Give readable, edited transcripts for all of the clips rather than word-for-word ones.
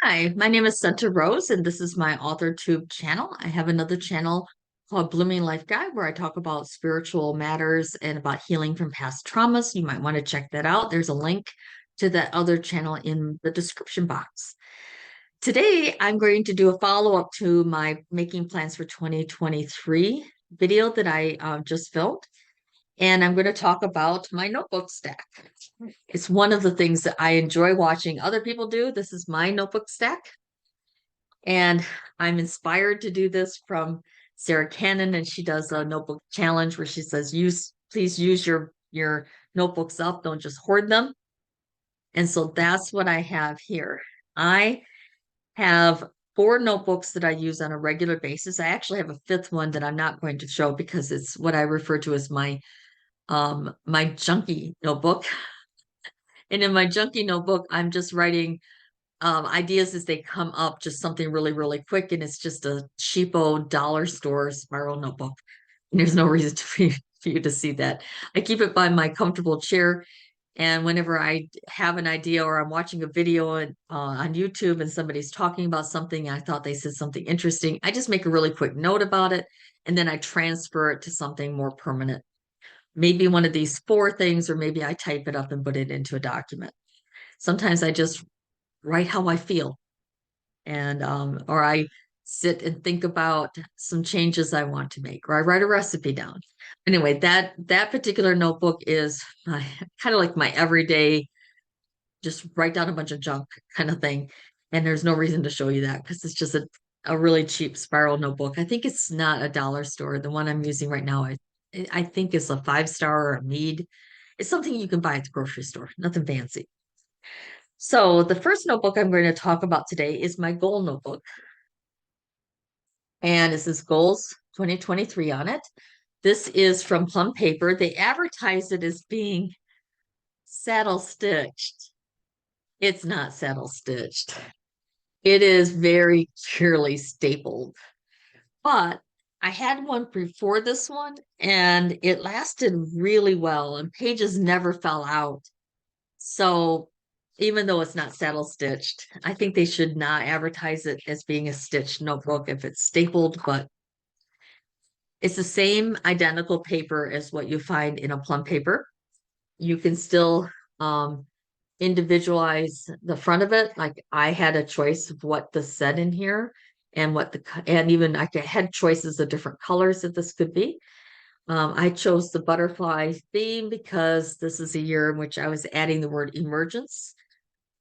Hi, my name is Santa Rose, and this is my AuthorTube channel. I have another channel called Blooming Life Guide where I talk about spiritual matters and about healing from past traumas. You might want to check that out. There's a link to that other channel in the description box. Today, I'm going to do a follow-up to my Making Plans for 2023 video that I just filmed. And I'm going to talk about my notebook stack. It's one of the things that I enjoy watching other people do. This is my notebook stack. And I'm inspired to do this from Sarah Cannon, and she does a notebook challenge where she says, please use your notebooks up, don't just hoard them. And so that's what I have here. I have 4 notebooks that I use on a regular basis. I actually have a 5th one that I'm not going to show because it's what I refer to as my junkie notebook. And in my junkie notebook, I'm just writing ideas as they come up, just something really, really quick. And it's just a cheapo dollar store spiral notebook. And there's no reason for you to see that. I keep it by my comfortable chair. And whenever I have an idea or I'm watching a video on YouTube and somebody's talking about something, I thought they said something interesting, I just make a really quick note about it. And then I transfer it to something more permanent. Maybe one of these 4 things, or maybe I type it up and put it into a document. Sometimes I just write how I feel, and or I sit and think about some changes I want to make, or I write a recipe down. Anyway, that particular notebook is kind of like my everyday, just write down a bunch of junk kind of thing. And there's no reason to show you that because it's just a really cheap spiral notebook. I think it's not a dollar store. The one I'm using right now, I think is a 5-star or a Mead. It's something you can buy at the grocery store, nothing fancy. So the first notebook I'm going to talk about today is my goal notebook. And this is Goals 2023 on it. This is from Plum Paper. They advertise it as being saddle stitched. It's not saddle stitched. It is very purely stapled. But I had one before this one and it lasted really well and pages never fell out. So even though it's not saddle stitched, I think they should not advertise it as being a stitched notebook if it's stapled, but it's the same identical paper as what you find in a Plum Paper. You can still individualize the front of it. Like I had a choice of what this said in here and even I had choices of different colors that this could be. I chose the butterfly theme because this is a year in which I was adding the word emergence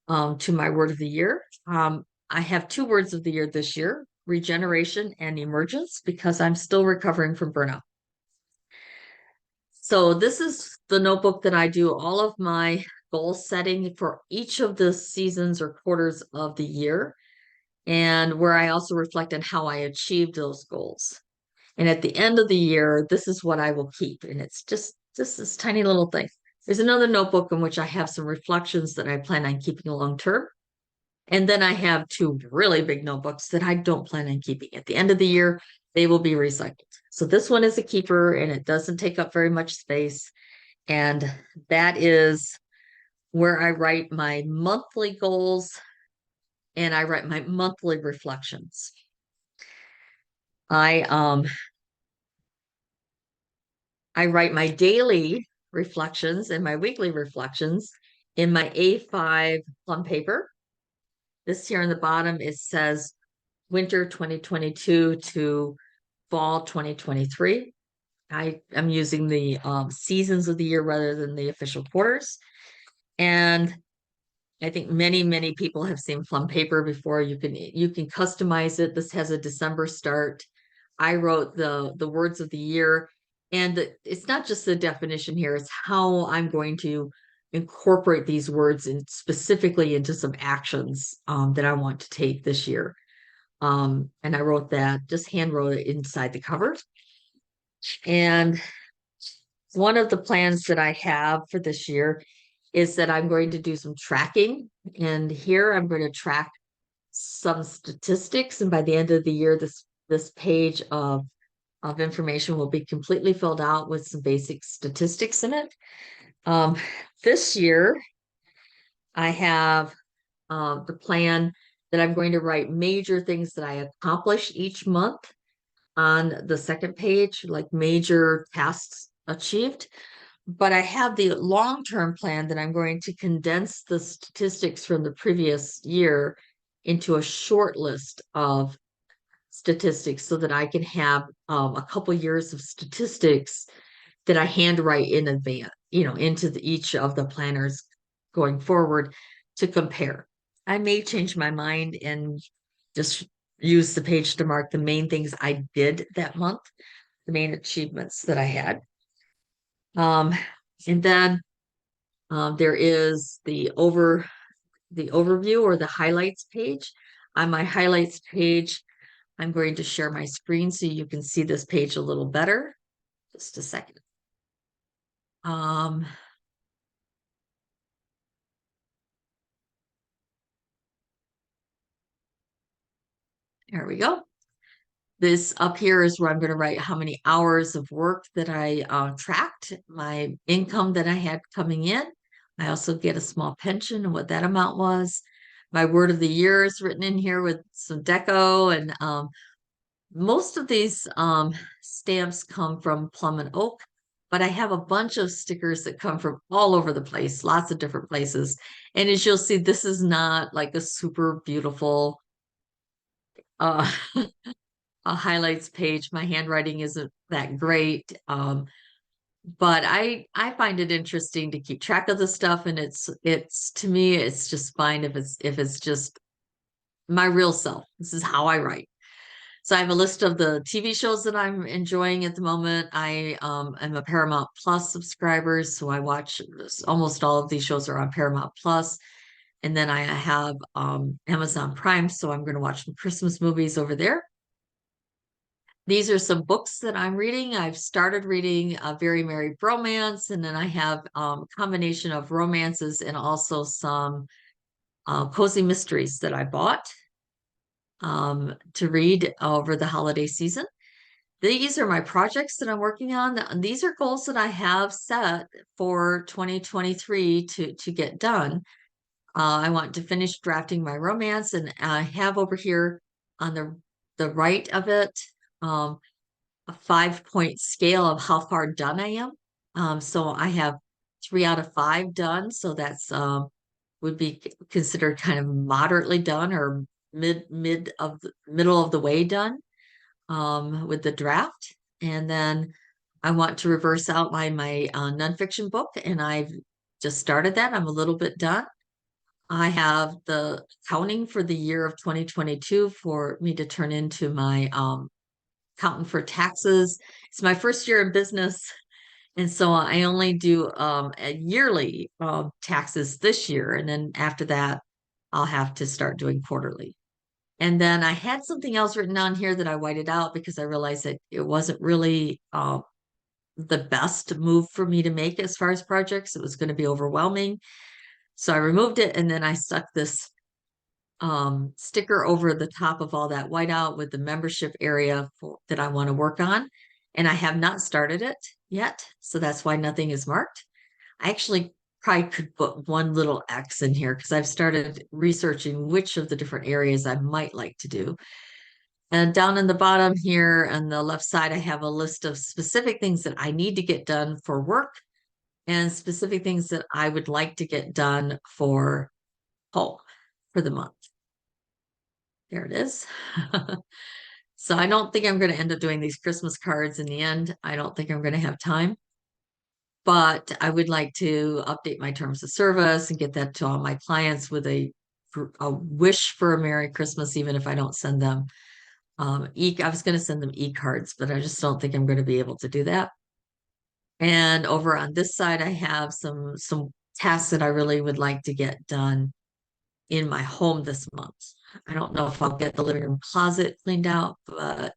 to my word of the year. I have 2 words of the year this year, regeneration and emergence, because I'm still recovering from burnout. So this is the notebook that I do all of my goal setting for each of the seasons or quarters of the year, and where I also reflect on how I achieved those goals. And at the end of the year, this is what I will keep. And it's just this tiny little thing. There's another notebook in which I have some reflections that I plan on keeping long term. And then I have 2 really big notebooks that I don't plan on keeping. At the end of the year, they will be recycled. So this one is a keeper and it doesn't take up very much space. And that is where I write my monthly goals and I write my monthly reflections. I write my daily reflections and my weekly reflections in my A5 Plum Paper. This here on the bottom, it says winter 2022 to fall 2023. I am using the seasons of the year rather than the official quarters. And I think many people have seen Plum Paper before. You can customize it. This has a December start. I wrote the words of the year, and it's not just the definition here, it's how I'm going to incorporate these words and specifically into some actions that I want to take this year. And I wrote that, just hand wrote it inside the cover. And one of the plans that I have for this year is that I'm going to do some tracking. And here I'm going to track some statistics. And by the end of the year, this page of information will be completely filled out with some basic statistics in it. This year, I have the plan that I'm going to write major things that I accomplish each month on the second page, like major tasks achieved. But I have the long-term plan that I'm going to condense the statistics from the previous year into a short list of statistics so that I can have a couple years of statistics that I handwrite in advance, into each of the planners going forward to compare. I may change my mind and just use the page to mark the main things I did that month, the main achievements that I had. And then there is the overview or the highlights page. On my highlights page, I'm going to share my screen so you can see this page a little better. Just a second. There we go. This up here is where I'm going to write how many hours of work that I tracked, my income that I had coming in. I also get a small pension and what that amount was. My word of the year is written in here with some deco, and most of these stamps come from Plum and Oak, but I have a bunch of stickers that come from all over the place, lots of different places. And as you'll see, this is not like a super beautiful uh, a highlights page. My handwriting isn't that great. But I find it interesting to keep track of the stuff, and it's to me it's just fine if it's just my real self. This is how I write. So I have a list of the TV shows that I'm enjoying at the moment. I am a Paramount Plus subscriber, so I watch almost all of these shows are on Paramount Plus. And then I have Amazon Prime, so I'm going to watch some Christmas movies over there. These are some books that I'm reading. I've started reading A Very Merry Bromance, and then I have a combination of romances and also some cozy mysteries that I bought to read over the holiday season. These are my projects that I'm working on. These are goals that I have set for 2023 to get done. I want to finish drafting my romance, and I have over here on the right of it a 5-point scale of how far done I am. So I have 3 out of 5 done. So that's would be considered kind of moderately done or middle of the way done with the draft. And then I want to reverse outline my nonfiction book, and I've just started that. I'm a little bit done. I have the accounting for the year of 2022 for me to turn into my accountant for taxes. It's my first year in business, and so I only do a yearly taxes this year, and then after that, I'll have to start doing quarterly. And then I had something else written on here that I whited out because I realized that it wasn't really the best move for me to make as far as projects. It was going to be overwhelming. So I removed it, and then I stuck this sticker over the top of all that whiteout with the membership area that I want to work on. And I have not started it yet. So that's why nothing is marked. I actually probably could put one little X in here because I've started researching which of the different areas I might like to do. And down in the bottom here on the left side, I have a list of specific things that I need to get done for work and specific things that I would like to get done for home for the month. There it is. So I don't think I'm going to end up doing these Christmas cards in the end. I don't think I'm going to have time, but I would like to update my terms of service and get that to all my clients with a wish for a Merry Christmas, even if I don't send them I was going to send them e-cards, but I just don't think I'm going to be able to do that. And over on this side, I have some tasks that I really would like to get done in my home this month. I don't know if I'll get the living room closet cleaned out, but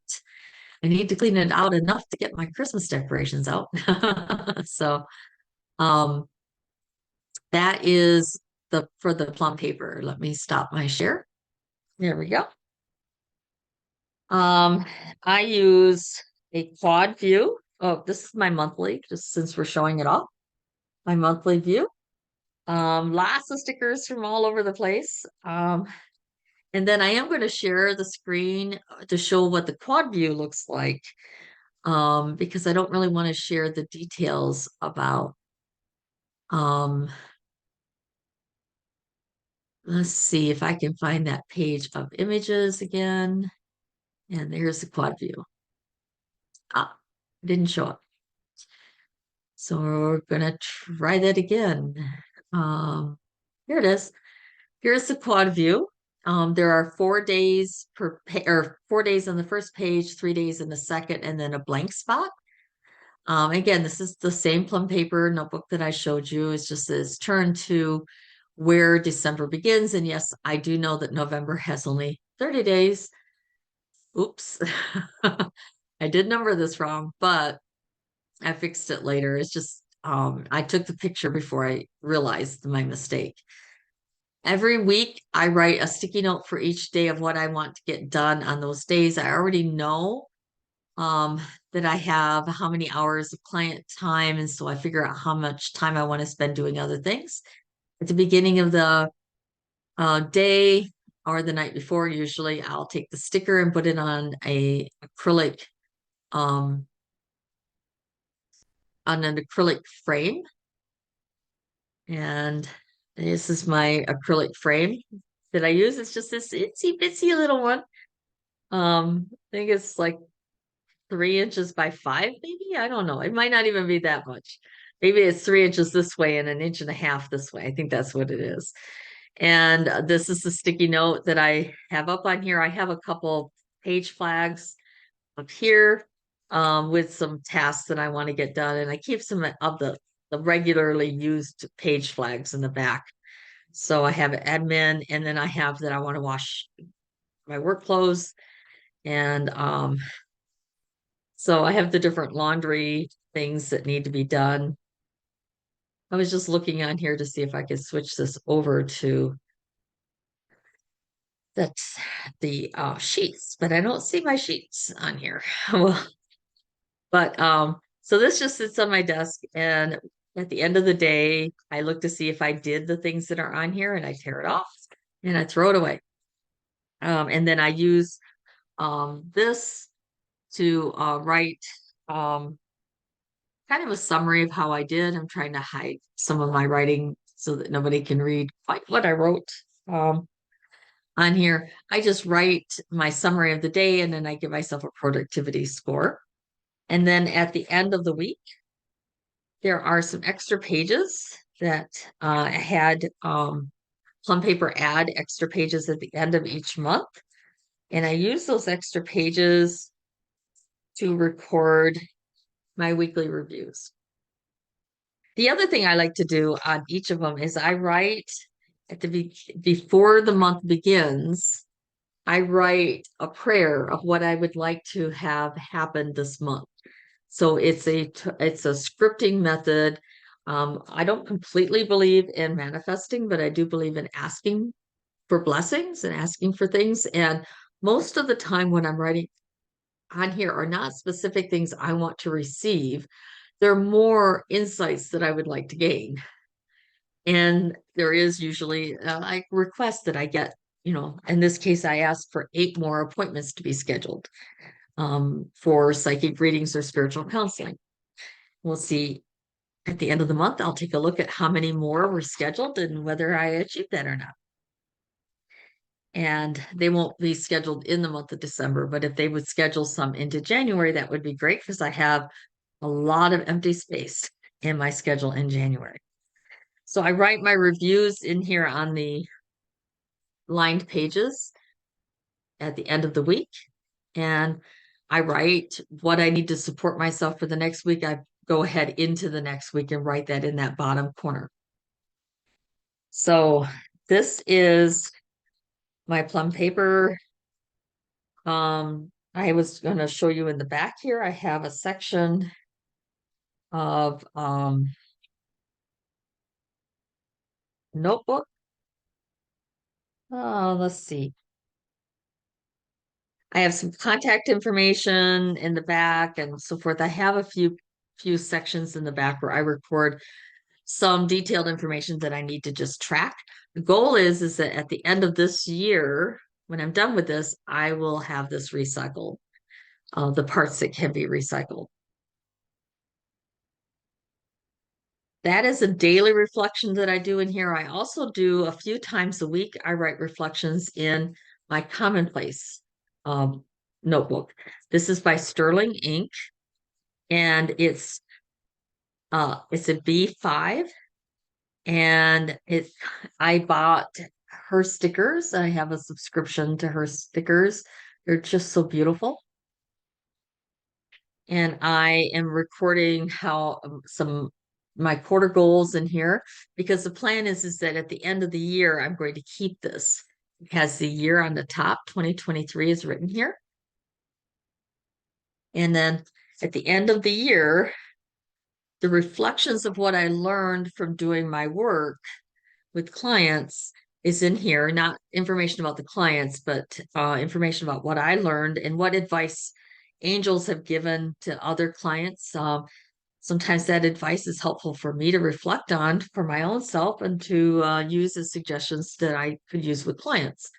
I need to clean it out enough to get my Christmas decorations out. So um, that is for the plum paper. Let me stop my share. There we go. Um, I use a quad view. Oh, this is my monthly, just since we're showing it off. My monthly view. Lots of stickers from all over the place. And then I am going to share the screen to show what the quad view looks like, because I don't really want to share the details about, um, let's see if I can find that page of images again. And there's the quad view. Ah, didn't show up. So we're gonna try that again. Here it is. Here's the quad view. There are 4 days or 4 days on the first page, 3 days in the second, and then a blank spot. Again, this is the same plum paper notebook that I showed you. It's just this turn to where December begins. And yes, I do know that November has only 30 days. Oops. I did number this wrong, but I fixed it later. It's just I took the picture before I realized my mistake. Every week I write a sticky note for each day of what I want to get done on those days. I already know um, that I have how many hours of client time, and so I figure out how much time I want to spend doing other things. At the beginning of the day or the night before, usually I'll take the sticker and put it on um, an acrylic frame. And this is my acrylic frame that I use. It's just this itsy bitsy little one. I think it's like 3 inches by 5, maybe. I don't know. It might not even be that much. Maybe it's 3 inches this way and an inch and a half this way. I think that's what it is. And this is the sticky note that I have up on here. I have a couple page flags up here with some tasks that I want to get done. And I keep some of the regularly used page flags in the back. So I have admin, and then I have that I want to wash my work clothes. And so I have the different laundry things that need to be done. I was just looking on here to see if I could switch this over to that's the sheets, but I don't see my sheets on here. Well, but so this just sits on my desk, and at the end of the day, I look to see if I did the things that are on here, and I tear it off and I throw it away. And then I use this to write um, kind of a summary of how I did. I'm trying to hide some of my writing so that nobody can read quite what I wrote on here. I just write my summary of the day, and then I give myself a productivity score. And then at the end of the week, there are some extra pages that I had Plum Paper add extra pages at the end of each month. And I use those extra pages to record my weekly reviews. The other thing I like to do on each of them is I write at before the month begins, I write a prayer of what I would like to have happen this month. So it's a scripting method. I don't completely believe in manifesting, but I do believe in asking for blessings and asking for things. And most of the time when I'm writing on here are not specific things I want to receive. They're more insights that I would like to gain. And there is usually a request that I get, in this case, I asked for 8 more appointments to be scheduled for psychic readings or spiritual counseling. We'll see at the end of the month, I'll take a look at how many more were scheduled and whether I achieved that or not. And they won't be scheduled in the month of December, but if they would schedule some into January, that would be great because I have a lot of empty space in my schedule in January. So I write my reviews in here on the lined pages at the end of the week. And I write what I need to support myself for the next week. I go ahead into the next week and write that in that bottom corner. So this is my plum paper. I was going to show you in the back here. I have a section of notebook. Let's see. I have some contact information in the back and so forth. I have a few sections in the back where I record some detailed information that I need to just track. The goal is that at the end of this year, when I'm done with this, I will have this recycled, the parts that can be recycled. That is a daily reflection that I do in here. I also do a few times a week. I write reflections in my commonplace um, notebook. This is by Sterling Ink, and it's a B5, and I bought her stickers. I have a subscription to her stickers. They're just so beautiful. And I am recording how some my quarter goals in here, because the plan is that at the end of the year I'm going to keep this. It has the year on the top, 2023 is written here. And then at the end of the year, the reflections of what I learned from doing my work with clients is in here, not information about the clients, but information about what I learned and what advice angels have given to other clients. Sometimes that advice is helpful for me to reflect on for my own self and to use as suggestions that I could use with clients.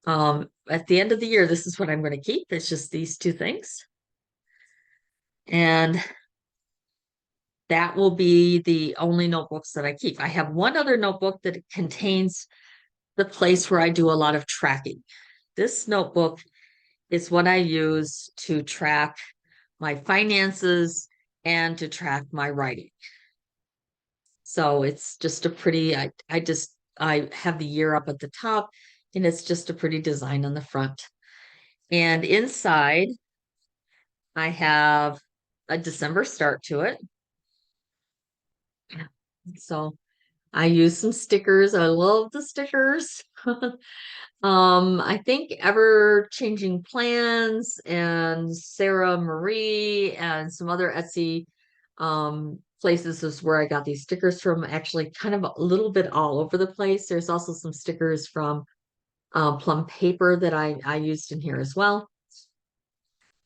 At the end of the year, this is what I'm going to keep. It's just these two things. And that will be the only notebooks that I keep. I have one other notebook that contains the place where I do a lot of tracking. This notebook is what I use to track my finances and to track my writing. So it's just a pretty, I have the year up at the top, and it's just a pretty design on the front. And inside, I have a December start to it. So I use some stickers. I love the stickers. I think Ever Changing Plans and Sarah Marie and some other Etsy places is where I got these stickers from, actually kind of a little bit all over the place. There's also some stickers from Plum Paper that I used in here as well.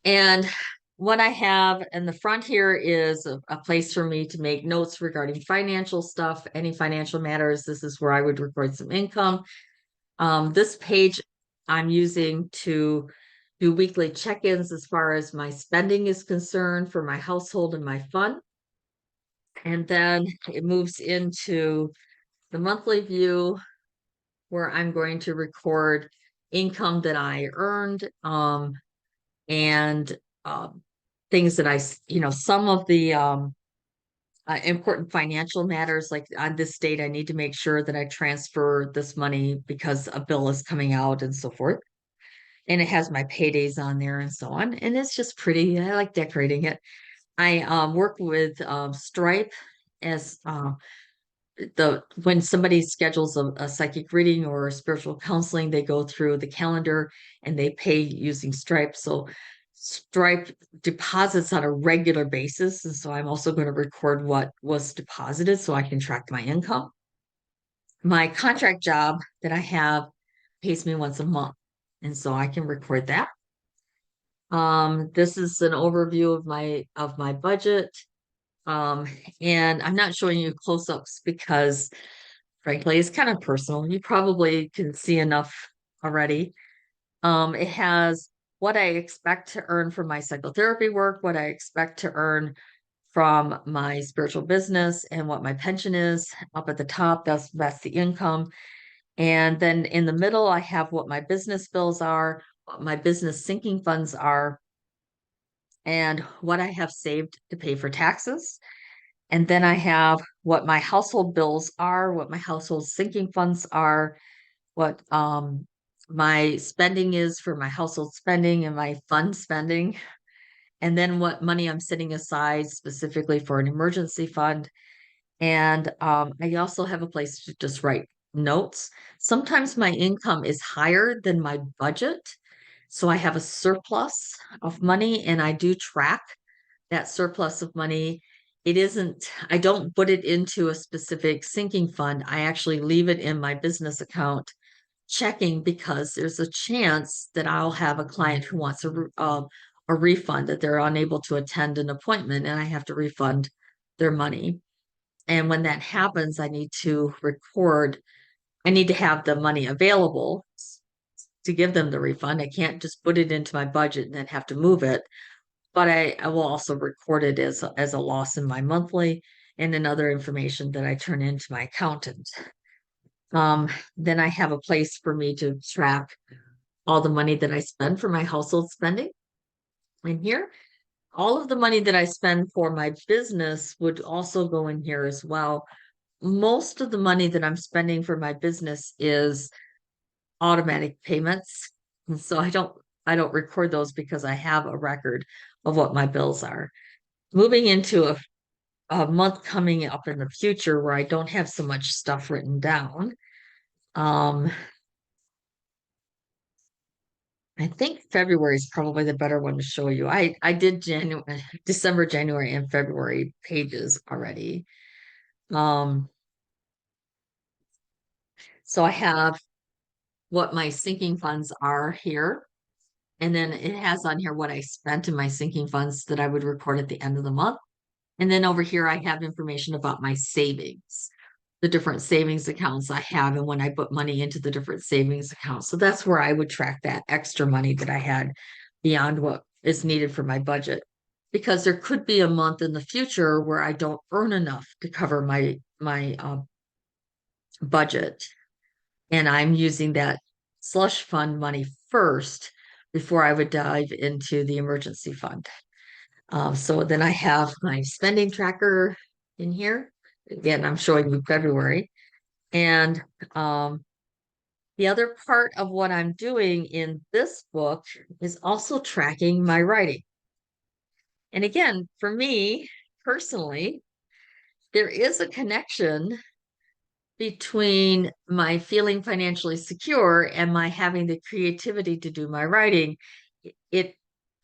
And what I have in the front here is a place for me to make notes regarding financial stuff, any financial matters. This is where I would record some income. This page I'm using to do weekly check-ins as far as my spending is concerned for my household and my fund. And then it moves into the monthly view where I'm going to record income that I earned and things that some of the important financial matters, like on this date, I need to make sure that I transfer this money because a bill is coming out and so forth. And it has my paydays on there and so on. And it's just pretty. I like decorating it. I work with Stripe as when somebody schedules a psychic reading or spiritual counseling, they go through the calendar and they pay using Stripe. So Stripe deposits on a regular basis. And so I'm also going to record what was deposited so I can track my income. My contract job that I have pays me once a month. And so I can record that. This is an overview of my budget. Um, and I'm not showing you close-ups because frankly, it's kind of personal. You probably can see enough already. It has what I expect to earn from my psychotherapy work, what I expect to earn from my spiritual business, and what my pension is. Up at the top, that's the income. And then in the middle, I have what my business bills are, what my business sinking funds are, and what I have saved to pay for taxes. And then I have what my household bills are, what my household sinking funds are, what my spending is for my household spending and my fund spending, and then what money I'm setting aside specifically for an emergency fund. And I also have a place to just write notes. Sometimes my income is higher than my budget. So I have a surplus of money and I do track that surplus of money. I don't put it into a specific sinking fund. I actually leave it in my business account checking because there's a chance that I'll have a client who wants a refund, that they're unable to attend an appointment and I have to refund their money. And when that happens, I need to have the money available to give them the refund. I can't just put it into my budget and then have to move it. But I will also record it as a loss in my monthly and in other information that I turn into my accountant. Then I have a place for me to track all the money that I spend for my household spending in here. All of the money that I spend for my business would also go in here as well. Most of the money that I'm spending for my business is automatic payments. And so I don't record those because I have a record of what my bills are. Moving into a month coming up in the future where I don't have so much stuff written down. Um, I think February is probably the better one to show you. I did January, December, January, and February pages already. So I have what my sinking funds are here. And then it has on here what I spent in my sinking funds that I would record at the end of the month. And then over here, I have information about my savings, the different savings accounts I have, and when I put money into the different savings accounts. So that's where I would track that extra money that I had beyond what is needed for my budget. Because there could be a month in the future where I don't earn enough to cover my budget, and I'm using that slush fund money first before I would dive into the emergency fund. So then I have my spending tracker in here. Again, I'm showing you February. And the other part of what I'm doing in this book is also tracking my writing. And again, for me personally, there is a connection between my feeling financially secure and my having the creativity to do my writing. It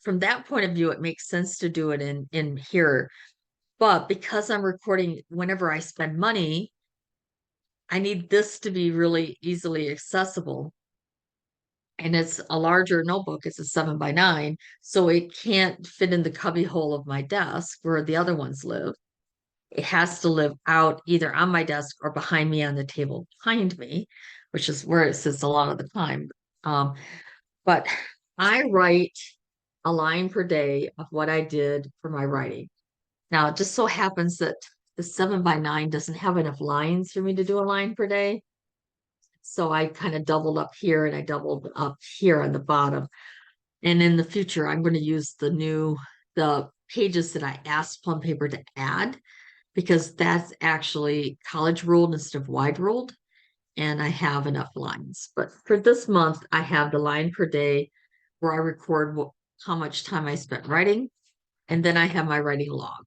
from that point of view, it makes sense to do it in here. But because I'm recording whenever I spend money, I need this to be really easily accessible. And it's a larger notebook. It's a 7x9. So it can't fit in the cubby hole of my desk where the other ones live. It has to live out either on my desk or behind me on the table behind me, which is where it sits a lot of the time. Um, but I write a line per day of what I did for my writing. Now, it just so happens that the 7x9 doesn't have enough lines for me to do a line per day. So I kind of doubled up here and I doubled up here on the bottom. And in the future, I'm going to use the pages that I asked Plum Paper to add because that's actually college ruled instead of wide ruled. And I have enough lines. But for this month, I have the line per day where I record how much time I spent writing. And then I have my writing log.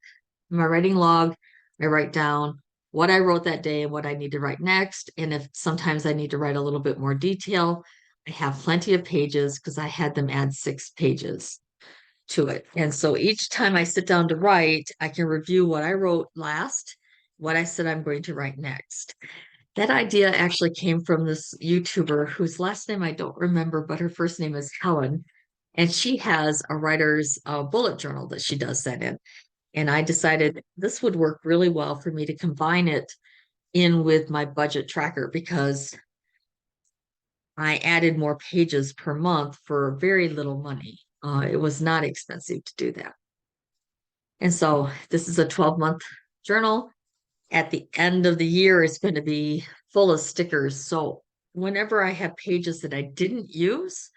In my writing log, I write down what I wrote that day and what I need to write next. And if sometimes I need to write a little bit more detail, I have plenty of pages because I had them add 6 pages to it. And so each time I sit down to write, I can review what I wrote last, what I said I'm going to write next. That idea actually came from this YouTuber whose last name I don't remember, but her first name is Helen. And she has a writer's bullet journal that she does that in. And I decided this would work really well for me to combine it in with my budget tracker because I added more pages per month for very little money. It was not expensive to do that. And so this is a 12-month journal. At the end of the year, it's going to be full of stickers. So whenever I have pages that I didn't use,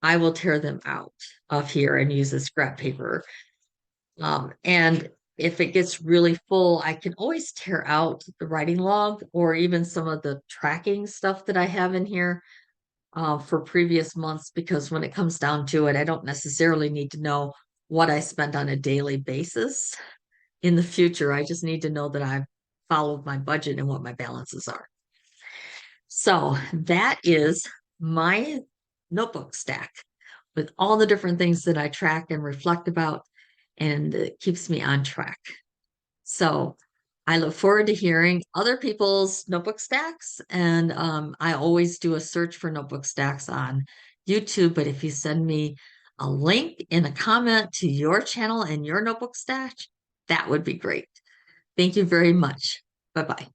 I will tear them out of here and use a scrap paper. And if it gets really full, I can always tear out the writing log or even some of the tracking stuff that I have in here for previous months, because when it comes down to it, I don't necessarily need to know what I spent on a daily basis in the future. I just need to know that I've followed my budget and what my balances are. So that is my notebook stack with all the different things that I track and reflect about, and it keeps me on track. So I look forward to hearing other people's notebook stacks. And I always do a search for notebook stacks on YouTube. But if you send me a link in a comment to your channel and your notebook stack, that would be great. Thank you very much. Bye bye.